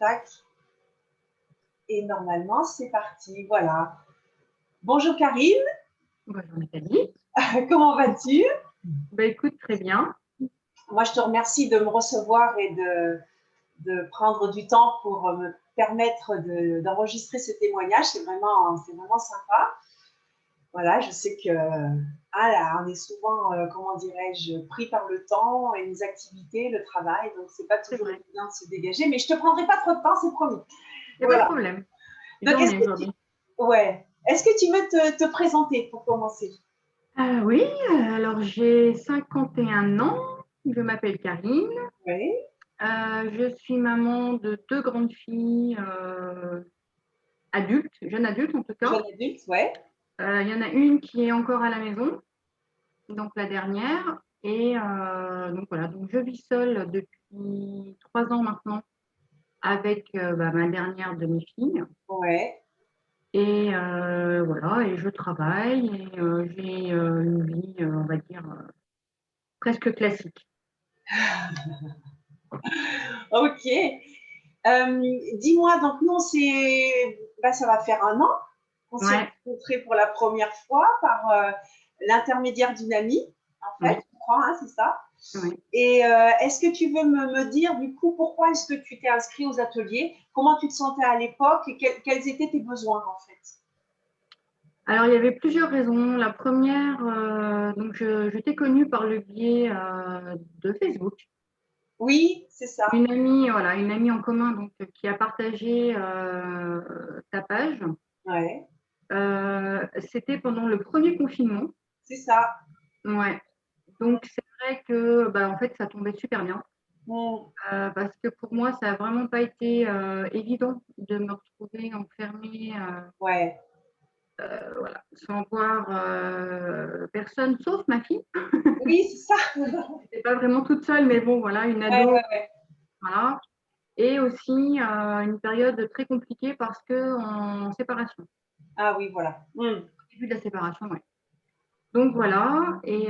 Tac. Et normalement, c'est parti. Voilà. Bonjour Karine. Bonjour Nathalie. Comment vas-tu? Écoute, très bien. Moi, je te remercie de me recevoir et de prendre du temps pour me permettre d'enregistrer ce témoignage. C'est vraiment sympa. Voilà, je sais que on est souvent, comment dirais-je, pris par le temps et les activités, le travail, donc c'est pas toujours évident de se dégager, mais je te prendrai pas trop de temps, c'est promis. Il n'y a pas de problème. Donc, est-ce que tu veux te présenter pour commencer? Oui, alors j'ai 51 ans, je m'appelle Karine. Oui. Je suis maman de 2 grandes filles adultes, jeunes adultes en tout cas. Jeune adulte, ouais. Il y en a une qui est encore à la maison, donc la dernière. Et donc voilà, donc je vis seule depuis 3 ans maintenant avec ma dernière de mes filles. Ouais. Et voilà, et je travaille et j'ai une vie, on va dire, presque classique. Ok. Dis-moi, donc nous, ça va faire un an qu'on s'est rencontrés pour la première fois par l'intermédiaire d'une amie, en fait, je crois, hein, c'est ça. Oui. Et est-ce que tu veux me dire, du coup, pourquoi est-ce que tu t'es inscrit aux ateliers? Comment tu te sentais à l'époque et quels étaient tes besoins, en fait? Alors, il y avait plusieurs raisons. La première, donc je t'ai connue par le biais de Facebook. Oui, c'est ça. Une amie en commun donc, qui a partagé ta page. Ouais. C'était pendant le premier confinement. C'est ça. Ouais. Donc, c'est vrai que en fait, ça tombait super bien. Parce que pour moi, ça n'a vraiment pas été évident de me retrouver enfermée ouais. Voilà, sans voir personne sauf ma fille. Oui, c'est ça. J'étais pas vraiment toute seule, mais bon, voilà, une ado. Ouais. Voilà. Et aussi une période très compliquée parce qu'en séparation. Ah oui, voilà. Au début de la séparation, oui. Donc voilà, et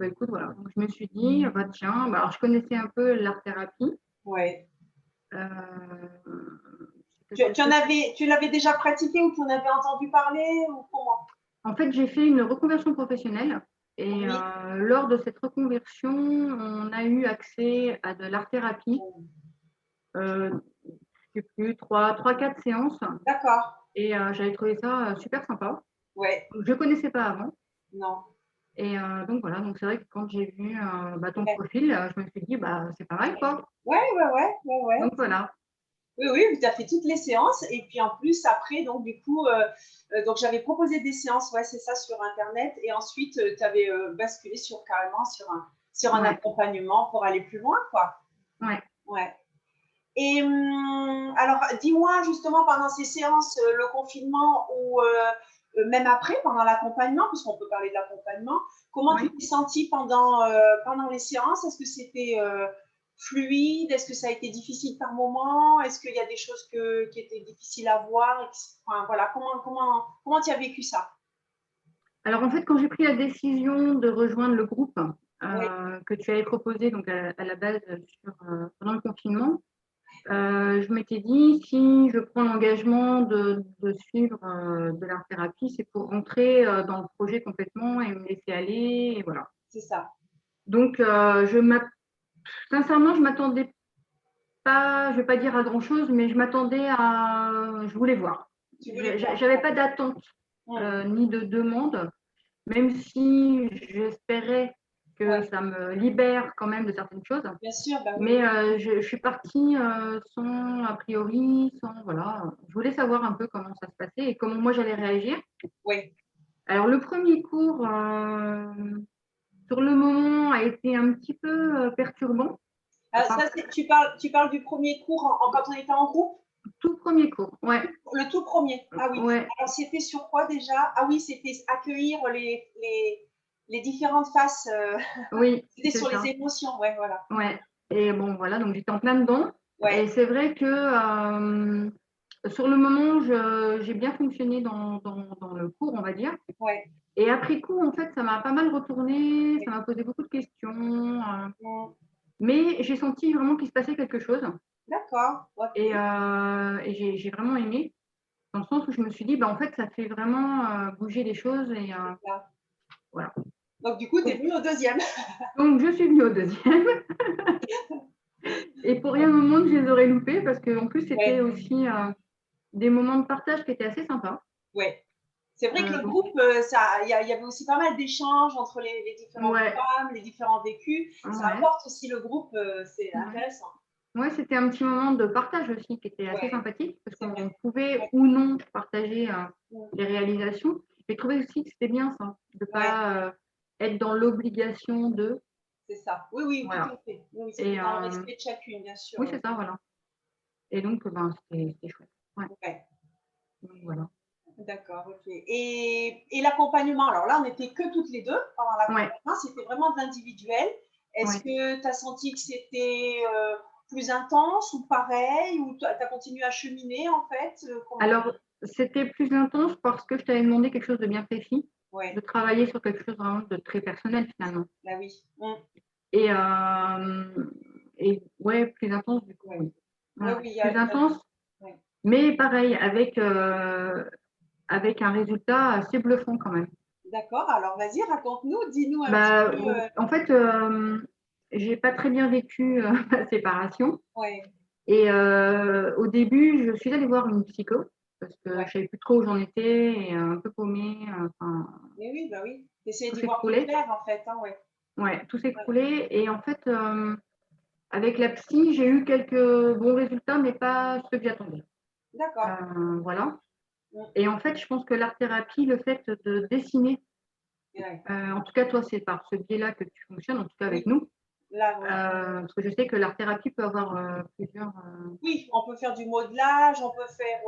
écoute, voilà. Donc, je me suis dit, tiens, alors je connaissais un peu l'art-thérapie. Ouais. Tu l'avais déjà pratiqué ou tu en avais entendu parler ou comment? En fait, j'ai fait une reconversion professionnelle et lors de cette reconversion, on a eu accès à de l'art-thérapie. Je ne sais plus, 3-4 séances. D'accord. Et j'avais trouvé ça super sympa. Ouais. Je ne connaissais pas avant. Non. Et donc voilà, donc c'est vrai que quand j'ai vu ton profil, je me suis dit, c'est pareil, quoi. Ouais. Donc voilà. Oui, tu as fait toutes les séances et puis en plus après, donc du coup, donc j'avais proposé des séances, ouais, c'est ça, sur Internet et ensuite tu avais basculé carrément sur un accompagnement pour aller plus loin, quoi. Ouais. Et alors, dis-moi justement pendant ces séances, le confinement ou même après, pendant l'accompagnement, puisqu'on peut parler de l'accompagnement, comment tu t'es sentie pendant les séances? Est-ce que c'était fluide? Est-ce que ça a été difficile par moment? Est-ce qu'il y a des choses qui étaient difficiles à voir? Enfin, voilà, comment tu as vécu ça? Alors en fait, quand j'ai pris la décision de rejoindre le groupe que tu avais proposé donc à la base pendant le confinement, je m'étais dit, si je prends l'engagement de suivre de l'art-thérapie, c'est pour rentrer dans le projet complètement et me laisser aller, et voilà. C'est ça. Donc, sincèrement, je m'attendais pas, je vais pas dire à grand-chose, mais je voulais voir. J'avais pas d'attente ni de demande, même si j'espérais que ça me libère quand même de certaines choses. Bien sûr, oui. Mais je suis partie sans a priori, voilà. Je voulais savoir un peu comment ça se passait et comment moi j'allais réagir. Oui. Alors le premier cours, sur le moment, a été un petit peu perturbant. Tu parles du premier cours quand on était en groupe? Tout premier cours, ouais. Le tout premier, ah oui. Ouais. Alors, c'était sur quoi déjà? Ah oui, c'était accueillir les différentes faces. Oui. C'était sur les émotions, ouais, voilà. Ouais. Et bon, voilà, donc j'étais en plein dedans. Ouais. Et c'est vrai que sur le moment, j'ai bien fonctionné dans le cours, on va dire. Ouais. Et après coup, en fait, ça m'a pas mal retourné, ça m'a posé beaucoup de questions. Mais j'ai senti vraiment qu'il se passait quelque chose. D'accord. Et j'ai vraiment aimé, dans le sens où je me suis dit, bah, en fait, ça fait vraiment bouger les choses. Et voilà. Donc, du coup, tu es venue au deuxième. Donc, je suis venue au deuxième. Et pour rien au monde, je les aurais loupés parce qu'en plus, c'était Ouais. aussi des moments de partage qui étaient assez sympas. Ouais. C'est vrai que le Donc, groupe, il y avait aussi pas mal d'échanges entre les différentes ouais, femmes, les différents vécus. Ça ouais, apporte aussi le groupe, c'est ouais. intéressant. Ouais, c'était un petit moment de partage aussi qui était assez Ouais, sympathique parce c'est vrai. qu'on pouvait Ouais. ou non partager Mm. les réalisations. J'ai trouvé aussi que c'était bien ça, de ne Ouais, pas être dans l'obligation de. c'est ça. Oui, oui, tout Voilà. à fait. Oui, Et c'était dans le respect de chacune, bien sûr. oui, c'est ça, voilà. Et donc, ben, c'était chouette. Ouais. Ouais, Donc, voilà. d'accord, ok. Et l'accompagnement, alors là, on n'était que toutes les deux pendant Ouais, l'accompagnement, c'était vraiment de l'individuel. Est-ce ouais. que tu as senti que c'était plus intense ou pareil, ou tu as continué à cheminer en fait comment... Alors, c'était plus intense parce que je t'avais demandé quelque chose de bien précis, de Ouais, travailler sur quelque chose vraiment de très personnel finalement. bah oui. Et, ouais, plus intense du coup, Ouais. oui. Ouais, Ouais, ouais. oui, Plus intense, ouais. mais pareil, avec un résultat assez bluffant quand même. D'accord, alors vas-y, raconte-nous, dis-nous un petit Bah, peu. en fait, j'ai pas très bien vécu ma séparation. Ouais, Et au début, je suis allée voir une psycho parce que je ouais. savais plus trop où j'en étais et un peu paumée. Enfin, Mais oui, bah oui. T'essayais tout d'y voir plus s'écroulait. clair en fait, hein, ouais. Ouais, tout Ouais. s'écroulait. Et en fait, avec la psy, j'ai eu quelques bons résultats, mais pas ceux que j'attendais. D'accord. Voilà. Mm. Et en fait, je pense que l'art-thérapie, le fait de dessiner, Ouais. en tout cas, toi, c'est par ce biais-là que tu fonctionnes, en tout cas avec Oui, nous, là, oui. parce que je sais que l'art-thérapie peut avoir plusieurs. Oui, on peut faire du modelage, on peut faire.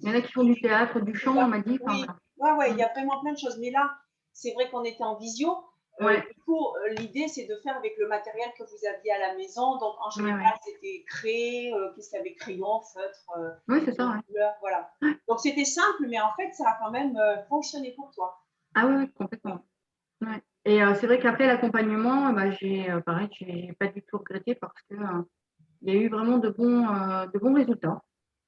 Il y en a qui font du théâtre, du C'est chant, on ça. m'a dit. Enfin, Oui, voilà. ouais, ouais, il y Mm. a vraiment plein de choses. Mais là, c'est vrai qu'on était en visio. Ouais, Du coup, l'idée, c'est de faire avec le matériel que vous aviez à la maison. Donc, en ouais, général, ouais. c'était craie, qu'est-ce qu'il y avait, crayon, feutre, Oui, c'est ça, ouais. couleur, voilà. Donc, c'était simple, mais en fait, ça a quand même fonctionné pour toi. Ah oui, oui, Ouais. complètement. Ouais. Et c'est vrai qu'après l'accompagnement, bah, pareil, j'ai pas du tout regretté parce que il y a eu vraiment de bons résultats.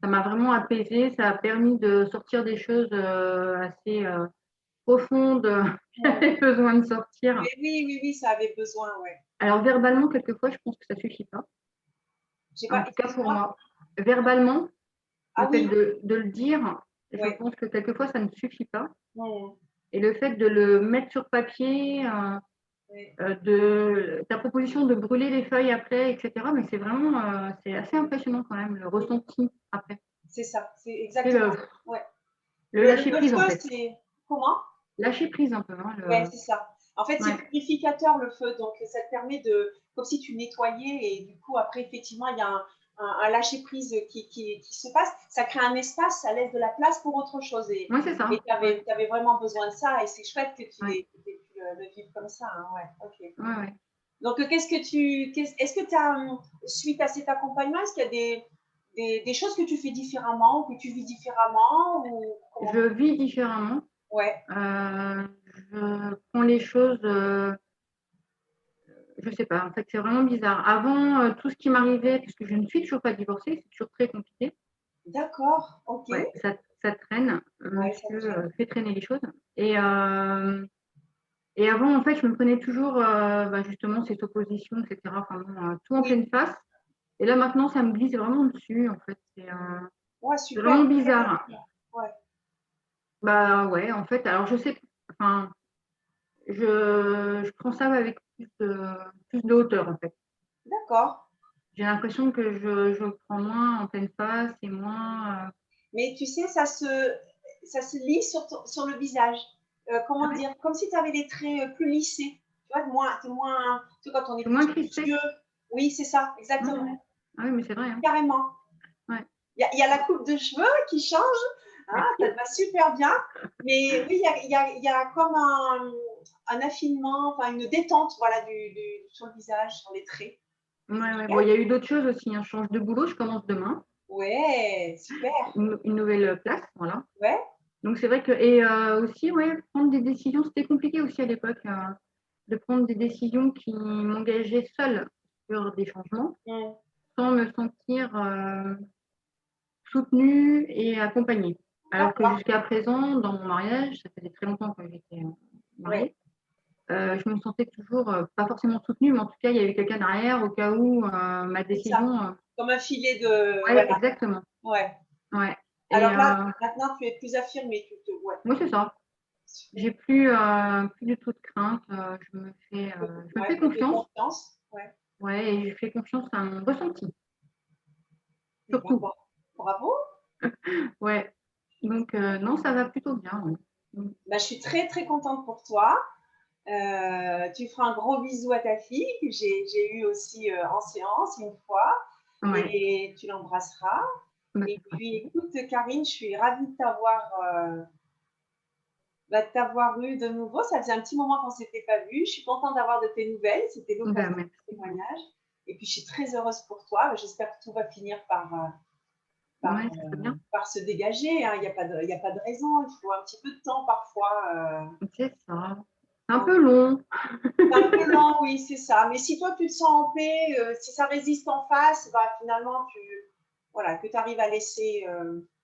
Ça m'a vraiment apaisée, ça a permis de sortir des choses assez profondes. Mm. J'avais besoin de sortir. Mais oui, oui, oui, ça avait besoin, ouais. Alors verbalement, quelquefois, je pense que ça suffit pas. J'ai En pas, tout cas pour excuse-moi. moi. Verbalement, le Ah fait oui, de le dire, je ouais. pense que quelquefois ça ne suffit pas. Mm. Et le fait de le mettre sur papier, Ouais. de ta proposition de brûler les feuilles après, etc. Mais c'est vraiment, c'est assez impressionnant quand même, le Oui, ressenti après. c'est ça, c'est C'est exactement ça. Ouais. le lâcher Le prise en feu, fait. c'est comment? Lâcher prise un peu. Hein, Ouais, c'est ça. En fait, c'est ouais. purificateur le feu, donc ça te permet de, comme si tu nettoyais, et du coup, après, effectivement, il y a un lâcher-prise qui se passe. Ça crée un espace, ça laisse de la place pour autre chose. Ouais, c'est ça. Et tu Ouais, avais vraiment besoin de ça, et c'est chouette que tu ouais, aies pu le vivre comme ça. Hein, ouais, ok. ouais, ouais. Donc, est-ce que tu as, suite à cet accompagnement, est-ce qu'il y a des choses que tu fais différemment, ou que tu vis différemment, ou Je comment? vis différemment. Ouais, Je prends les choses, je sais pas. En fait, c'est vraiment bizarre. Avant, tout ce qui m'arrivait, parce que je ne suis toujours pas divorcée, c'est toujours très compliqué. d'accord, ok. Ouais, ça traîne. Ouais, ça Monsieur traîne. fait traîner les choses. Et, euh, et avant, en fait, je me prenais toujours bah, justement cette opposition, etc. Enfin, bon, tout en Oui, pleine face. Et là, maintenant, ça me glisse vraiment dessus, en fait. ouais, C'est super, vraiment très bien. bizarre. Ouais, Bah ouais, en fait, alors je sais, enfin, je prends ça avec plus de hauteur, en fait. d'accord. J'ai l'impression que je prends moins en pleine face et moins. Mais tu sais, ça se lit sur le visage. Ah Comment ouais, dire? Comme si tu avais les traits plus lissés. Tu vois, moins, tu sais, quand on je est suis plus moins crispée. soucieux. Oui, c'est ça, Ouais, exactement. ouais. Ah oui, mais c'est vrai, hein. Carrément. Ouais. Il y a la coupe de cheveux qui change. Hein, Merci. ça te va super bien. Mais oui, il y a comme un affinement, enfin une détente voilà, sur le visage, sur les traits. Ouais, C'est ouais. Bon, il chouette. y a eu d'autres choses aussi, hein. Je change de boulot, je commence demain. Ouais, super. Une nouvelle place, voilà. Ouais. Donc c'est vrai que et aussi ouais, prendre des décisions, c'était compliqué aussi à l'époque de prendre des décisions qui m'engageaient seule sur des changements. Mm. sans me sentir soutenue et accompagnée. Alors que D'accord. jusqu'à présent, dans mon mariage, ça faisait très longtemps que j'étais Ouais, mariée, je me sentais toujours pas forcément soutenue, mais en tout cas, il y avait quelqu'un derrière au cas où ma c'est ça. décision. Comme un filet de. Ouais, Voilà. exactement. Ouais. Ouais. Et Alors là, maintenant, tu es plus affirmée. Ouais. moi, c'est ça. Super. J'ai plus du tout de crainte. Je me Ouais, fais tu fais confiance. confiance. Ouais. Ouais, et je fais confiance à mon ressenti, Eh ben, surtout. bravo. Ouais. Donc, non, ça va plutôt bien. Ouais. Bah, je suis très, très contente pour toi. Tu feras un gros bisou à ta fille que j'ai eu aussi en séance une fois Ouais. et tu l'embrasseras. Bah, Et c'est vrai. puis, écoute, Karine, je suis ravie de t'avoir eu de nouveau. Ça faisait un petit moment qu'on ne s'était pas vu. Je suis contente d'avoir de tes nouvelles. C'était Bah, l'occasion merci. de témoignage. Et puis, je suis très heureuse pour toi. J'espère que tout va finir Ouais, ça serait bien. par se dégager. Hein. Il y a pas de raison. Il faut un petit peu de temps parfois. C'est ça. C'est un Hein. peu long. C'est un peu lent, oui, c'est ça. Mais si toi, tu te sens en paix, si ça résiste en face, bah, finalement, voilà, que tu arrives à laisser,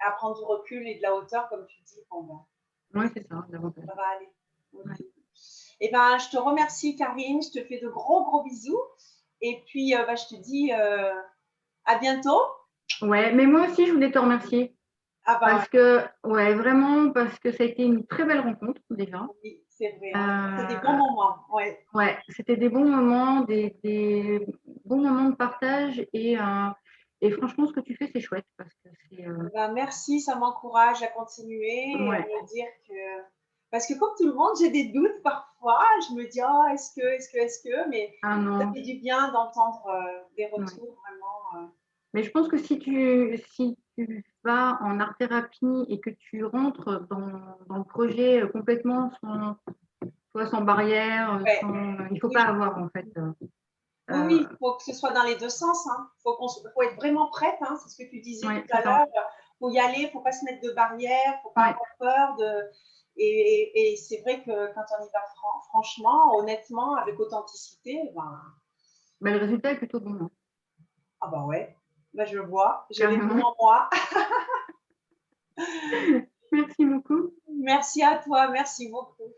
à prendre du recul et de la hauteur, comme tu dis, bon, ben, Ouais, c'est ça, davantage. ça va aller. Ouais. Ok. Eh ben, je te remercie, Karine. Je te fais de gros, gros bisous. Et puis, bah, je te dis à bientôt. Ouais, mais moi aussi, je voulais te remercier. Ah, bah, Parce que, ouais, vraiment, parce que ça a été une très belle rencontre, déjà. oui, c'est vrai. On a passé des bons Euh, moments. Ouais. ouais, c'était des bons moments, des bons moments de partage. Et franchement, ce que tu fais, c'est chouette. Parce que c'est. Eh ben, merci, ça m'encourage à continuer et à Ouais. me dire que. Parce que comme tout le monde, j'ai des doutes parfois. Je me dis, oh, est-ce que, mais Ah ça non. fait du bien d'entendre des Ouais. retours vraiment. Mais je pense que si tu vas en art-thérapie et que tu rentres dans le projet complètement sans barrière, Ouais, il ne faut pas oui, avoir en fait. oui, oui, Euh, il faut que ce soit dans les deux sens. Hein. Faut être vraiment prête. Hein. C'est ce que tu disais ouais, tout c'est à ça. l'heure. Il faut y aller, il ne faut pas se mettre de barrière, il ne faut pas Ouais. avoir peur de. Et c'est vrai que quand on y va franchement, honnêtement, avec authenticité, ben, Mais le résultat est plutôt bon, hein. ah bah ouais, bah je le vois, je l'ai vu Carrément. en moi. Merci beaucoup. Merci à toi, merci beaucoup.